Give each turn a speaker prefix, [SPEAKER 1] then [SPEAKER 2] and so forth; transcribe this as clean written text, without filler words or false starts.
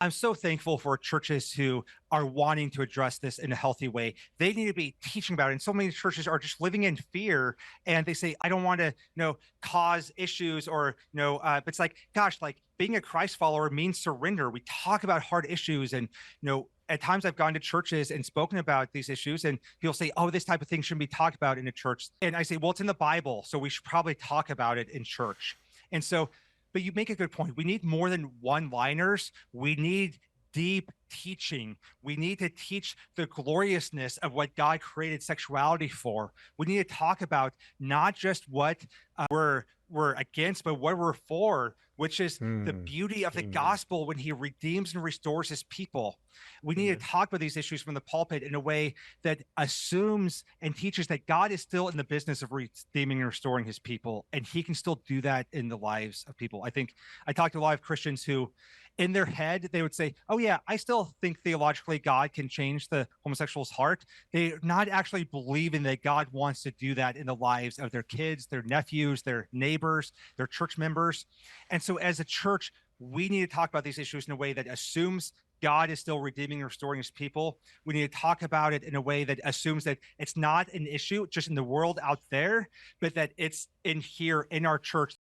[SPEAKER 1] I'm so thankful for churches who are wanting to address this in a healthy way. They need to be teaching about it. And so many churches are just living in fear, and they say, I don't want to, cause issues, or, but it's like, gosh, like being a Christ follower means surrender. We talk about hard issues, and, at times I've gone to churches and spoken about these issues, and people say, oh, this type of thing shouldn't be talked about in a church. And I say, well, it's in the Bible, so we should probably talk about it in church. And so, but you make a good point. We need more than one liners. We need deep teaching. We need to teach the gloriousness of what God created sexuality for. We need to talk about not just what we're against, but what we're for, which is the
[SPEAKER 2] Mm,
[SPEAKER 1] beauty of the
[SPEAKER 2] amen.
[SPEAKER 1] gospel when He redeems and restores His people. We need to
[SPEAKER 2] Amen.
[SPEAKER 1] talk about these issues from the pulpit in a way that assumes and teaches that God is still in the business of redeeming and restoring His people, and He can still do that in the lives of people. I think I talked to a lot of Christians who, in their head, they would say, oh yeah, I still think theologically God can change the homosexual's heart. They're not actually believing that God wants to do that in the lives of their kids, their nephews, their neighbors, their church members. And so as a church, we need to talk about these issues in a way that assumes God is still redeeming and restoring His people. We need to talk about it in a way that assumes that it's not an issue just in the world out there, but that it's in here in our church.